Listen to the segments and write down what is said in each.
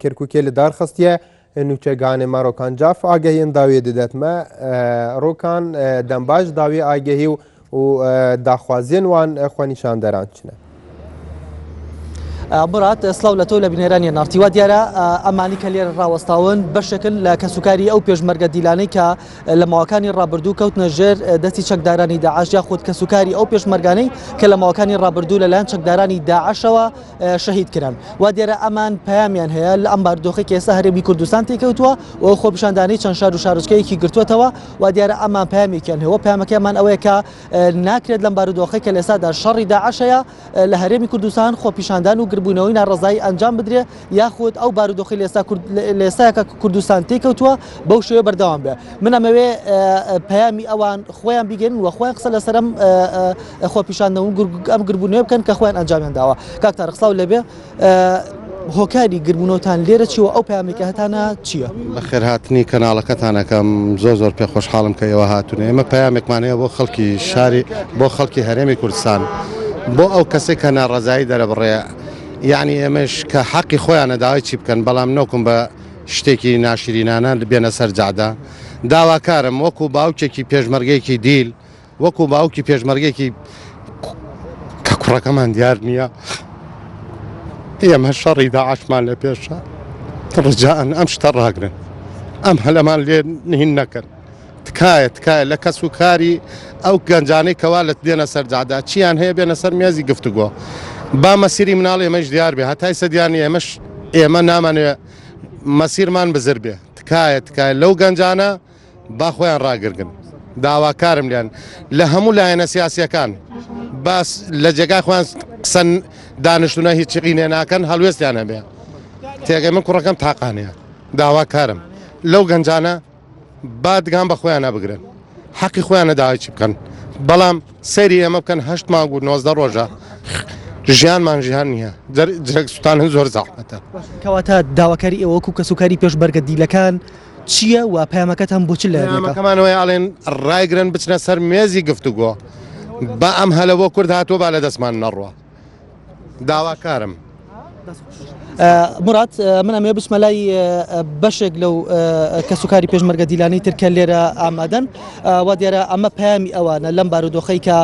کرکوکی لدار خستیه نوچگان ماروکان جاف آگهی داوی دادتما روکان دنباش داوی آگهی و داخوازین وان خوانیشان دران چنه مرات سلاولتو لبنيراني نارتي وديارا اماني كلير راوستاون بشكل كسكاري او بيجمرغ ديلاني ك لمواكاني رابردو كوتنا جير دتي شكداراني داعش ياخذ كسكاري او بيجمرغاني كلمواكاني رابردو لان شكداراني داعش شهيد كران وديارا امان بياميان هي الامبار دوخي كسهري بكردستان تيكوتوا او خو بشانداني چن شارو شارجكي كي گرتوتوا وديارا امان بيامي كان هو بيامك امان اويكا ناكرد الامبار دوخي كلساد شر داعش لهرمي كردستان خو بشاندان بوونەوەی ناڕزایی ئەنجام بدرێ یاخود ئەو بارودۆخی لێستایەکە کوردستان تێکەوتووە بەو شێوە بەردەوام بێ من ئەمەوێ پەیامی ئەوان خۆیان بیگەن و خۆیان قسە لەسەرم خۆپیشاندنەوە ئەم گربوونەوە بکەن کە خۆیان ئەنجامیان داوە کاک تارق سڵاو لەبێ هۆکاری گربوونەوەتان لێرە چیوە ئەو پەیامێکە هەتانە چییە؟ بەخێر هاتنی کەناڵەکەتانەکەم زۆر پێ خۆشحاڵم کە ئێوە هاتوونە ئێمە پەیامێکمان هەیە بۆ خەڵکی شاری بۆ خەڵکی هەرێمی کوردستان بۆ ئەو کەسێک کە ناڕەزایی دەرەبڕێ یعنی ئێمەش کە حەقی خۆیانە داوای چی بکەن بەڵام نۆکم بە شتێکی ناشرینانە بێنە سەر جادا داواکارم وەکو باوکێکی پێشمەرگەیەکی دیل وەکو باوکی پێشمەرگێکی کە کوڕەکەمان دیار نییە ئێمە شەڕی داعشمان لە پێشە ڕجاءن ئەم شتە ڕاگرن ئەم هەلەمان لێ نهین نەکەن تکایە لە کەس و کاری ئەو گەنجانەی کەوا لە دێنە سەر جادا چیان هەیە بێنە سەر مێزی گفتوگۆ با مەسیری مناڵ ئێمەش دیار بێ هەتای سەدیانی ئێمە نامانوێ مەسیرمان بزر بێ تکایە لەو گەنجانە با خۆیان ڕاگرگن داواکارم لیان لە هەموو لایەنە سیاسیەکان باس لە جێگای خۆیان قسە دانیشتونە هیچ چقینێ ناکەن هەڵوێستیان هەبێ تێگەی من کوڕەکەم تاقانەیە داواکارم لەو گەنجانە با دگان بە خۆیان نەبگرن حەقی خۆیانە داوای چی بکەن بەڵام سەیری ئێمە بکەن 8 مانگ و 19 ڕۆژە ژیانمان ژیان نییە جرەک سوتانن زۆر زەحمەتە کەواتە داواکاری ئێوە وەکو کەسوکاری پێشبەرگە دیلەکان چییە و پەیامەکەتان بۆ چ لایەنەکەمانەوەی ئاڵێن ڕایگرن بچنە سەر مێزی گفتوگۆ با ئەم هەلە بۆ کورد هاتووە با لە دەستمان نەڕوە داواکارم مرات من ئەمێ بچمە لای بەشێک لەو کەسوکاری پێشمەرگە دیلانەی ترکە لێرە ئامادەن وا دیارە ئەمە پەیامی ئەوانە لەم بارودۆخەی کە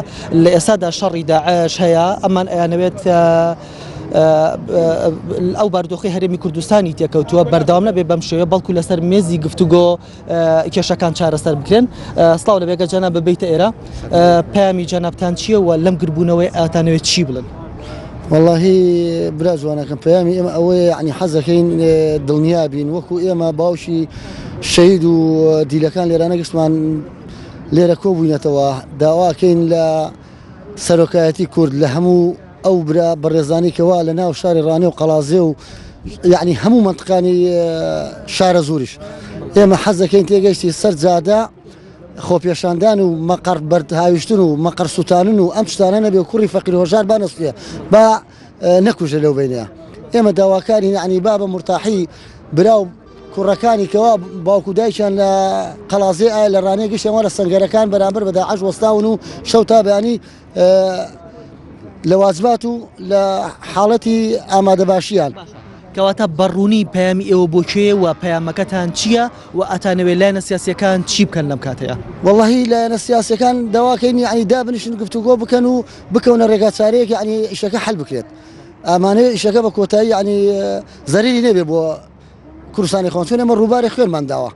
لە ئێستادا شەڕی داعش هەیە ئەمان ئەیانەوێت ئەو بارودۆخی هەرێمی کوردستانی تێکەوتووە بەردەوام نەبێ بەم شێوە بەڵکو لەسەر مێزی گفتوگۆ کێشەکان چارەسەر بکرێن سڵاو لە بێگە جەناب ببیتە ئێرە پەیامی جەنابتان چییە و لەم گربوونەوەی ئاتانەوێت چی بڵن؟ والله برا جوانەکەم پەیامی ئێمە ئەوەیە عنی حەزەکەین دڵنیابین وەکو ئێمە باوشی شەید و دیلەکان لێرانە گشتمان لێرە کۆبووینەتەوە داواکەین لە سەرۆکایەتی کورد لە هەموو ئەو برا بەڕێزانی کەوا لە ناو شاری ڕانێ و قەڵازێ و یعنی هەموو منطقانی شارە زوریش ئێمە حەزەکەین تێگەیشتی سەر جادا خۆپێشاندان و مەقەڕ بەرهاویشتن و مەقەڕ سوتانن و ئەم شتانە نەبێ کوڕی فەقیر هۆژار بانەستێ با نەکوژە لەو بینەیە ئێمە داواکاری یعنی با بە مرتاحی براو کوڕەکانی کەوا باوکو دایکیان لە قەڵازێ ئایا لە ڕانێ گەشتەوە لە سەنگەرەکان بەرامبەر بە داعش وەستاون و شەو تا بەیانی لە واجبات و لە حاڵەتی ئامادەباشییان کەواتە بەڕوونی پەیامی ئێوە بۆ کوێ و پەیامەکەتان چییە و ئەتانەوێت لایەنە سیاسیەکان چی بکەن لەم کاتەیە؟ واللهی لایەنە سیاسیەکان داواکەین یعنی دابنیشن گفتوگۆ بکەن و بکەونە ڕێگا چارەیەک یعنی ئیشەکە حەل بکرێت ئەمانەیە ئیشەکە بە کۆتایی یعنی زەریری نەبێ بۆ کوردستانی خۆن چون ئێمە ڕووباری خوێنمان داوە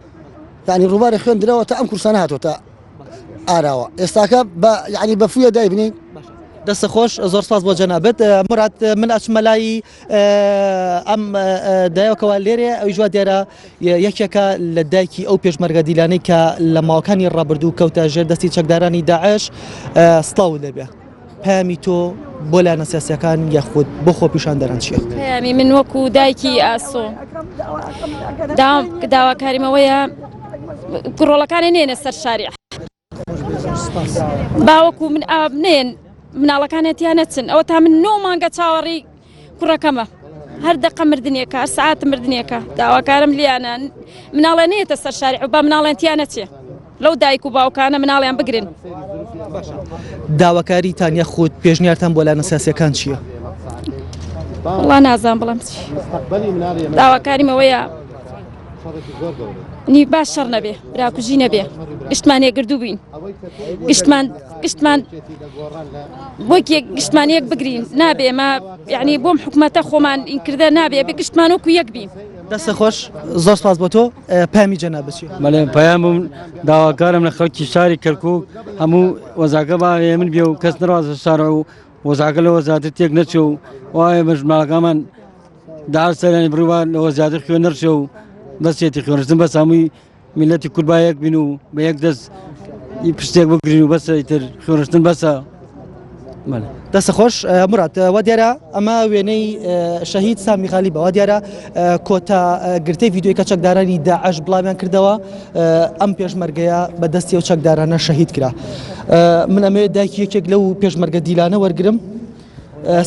یعنی ڕووباری خوێن درەوە تا ئەم کوردستانە هاتووە ئاراوە ئێستاکە یعنی بەفویە دایبنین دەستە خۆش زۆر سپاس بۆ جەنابەت مرات من ئەچمە لای ئەم دایەوەکەوە لێرێ ئەوی جووا دیارە یەکێکە لە دایکی ئەو پێشمەرگە دیلانەی کە لە ماوەکانی ڕابردوو کەوتە ژێر دەستی چەکدارانی داعش سڵاو لێبێ پەیامی تۆ بۆ لایەنە سیاسیەکان یاخود بۆ خۆپیشاندەران چییە؟ پەیامی من وەکو دایکی ئاسۆ داواکاریمەوەیە گڕۆڵەکانی نێنە سەر شاریع باوەکو من ئاب نێن مناڵەکانێتیان نەچن ئەوە تا من 9 مانگە چاوەڕی کوڕەکەمە هەر دەقە مردنیەکە هەر سعات مردنیەکە داواکارم لیانە مناڵە نێتە سەر شاریع و با مناڵێنتیان نەچێ لەو دایک و باوکانە مناڵیان بگرن داواکاریتان یاخود پێشنیارتان بۆ لایەنە سیاسیەکان چییە؟ والله نازان بەڵام داواکاریمەوەیە نی باش شەڕ نەبێ براکوژی نەبێ گشتمانێ گردوو بووین گشتمان وەک گشتمانەیەک بگرین نابێ ما یعنی بۆم حکوومەتە خۆمان ئینکردە نابێ بێ گشتمان وەکو یەک بین. دەستە خۆش زۆر سپاس بۆ تۆ پامی جەناب بچی بەڵێ پەیامم داواکارم لە خەڵکی شاری کەرکووک هەموو وەزاکە باێ من بێ و کەس نڕازە شارە و وەزاکە لە وەزاتر تێک نەچێ و وایە بەژماڵەکەمان دار سەرانی بڕوان لە وەزیاتر خوێ نەرچێ و بەسێتی خوێنشتن بەس هەمووی میلەتی کوربایەک بین و بە یەک دەست پشتێک بگرین و بەسە ئیتر خوێنشتن بەسە. دەستە خۆش مراد وا دیارە ئەمە وێنەی شەهید سامی غالیبە وا دیارە کۆتا گرتەی ڤیدیۆی کە چەکدارانی داعش بڵاویان کردەوە ئەم پێشمەرگەیە بە دەستی و چەکدارانە شەهید کرا. من ئەمەوێت دایکی یەکێک لەو پێشمەرگە دیلانە وەرگرم.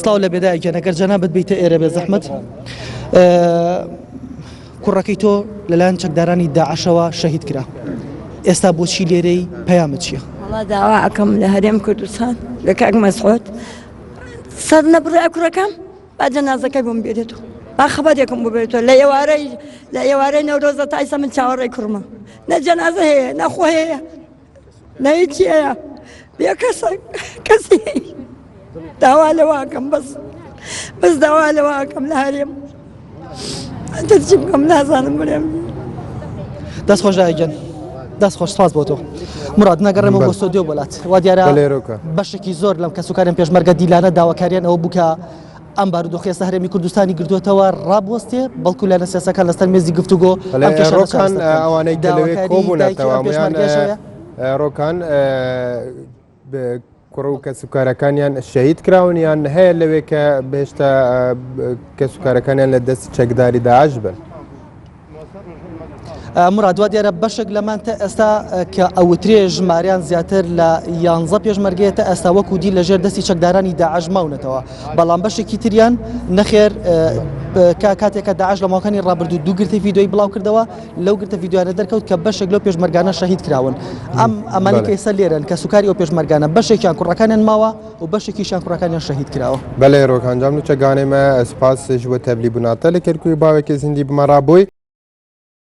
سلااو لە بێدایکە نەگەر جەنابەت بیتە ئێرە بێ زەحمەت کوڕەکەی تۆ لەلایەن چەکدارانی داعشەوە شەهید کرا. ئێستا بۆچی لێرەی پەیامت چییە؟ والله داوا ئەەکەم لە هەرێم کوردستان لە کاک مەسعود سەر نەبڕای کوڕەکەم با جەنازەکەی بۆم بێرێتەوە با خەبەرێکم بۆ بێتەوە لە ئێوارەی نەورۆزە تا ئێستا من چاوەڕێی کوڕمە نە جەنازە هەیە نەخۆ هەیە نە هیچی هەیە بێ کەسی داوا لەواکەم بەس داوا لەواکەم لە هەرێم ئەتە چی بکەم نازانم بڵێم. دەست خۆش دایگەن دەست خۆش سپاس بۆ تۆ مراد نەگەڕێمە بۆ سۆدیۆ وڵات وا دیارە بەشێکی زۆر لەم کەسوکاران پێشمەرگە دیلانە داواکاریان ئەوە بووکە ئەم بارودۆخێستا هەرێمی کوردستانی گردووەتەوە ڕابوەستێ بەڵکو لە نەسیاسەکان لەسەر مێزی گفتوگۆ ڕۆکان ئەوانەی داواکاری کۆبوونەتەوە ڕۆکان کوڕ و کەسوکارەکانیان شەهید کراون یان هەیە لەوێ کە بهێشتا کەسوکارەکانیان لە دەست چەکداری داعش بن. مراد وا دیارە بەشێک لەمان تا ئێستا کە ئەوترێ ژماریان زیاتر لە 11 پێشمەرگەیە تا ئێستا وەکو دی لەژێر دەستی چەکدارانی داعش ماونەتەوە بەڵام بەشێکی تریان نەخێر کاتێکە داعش لە ماوەکانی ڕابردوو دوو گرتەی ڤیدیۆی بڵاو کردەوە لەو گرتە ڤیدیۆیانە دەرکەوت کە بەشێک لەو پێشمەرگانە شەهید کراون. ئەمانی کە ئێستا لێرن کە سوکاری ئەو پێشمەرگانە بەشێکیان کوڕەکانیان ماوە و بەشێکیشیان کوڕەکانیان شەهید کراوە. بەڵێ ڕۆکان جام چەگانێمە سپاس ژوە تەبلی بووناتە لە کەرکووی باوێکی زیندی بمەڕابووی.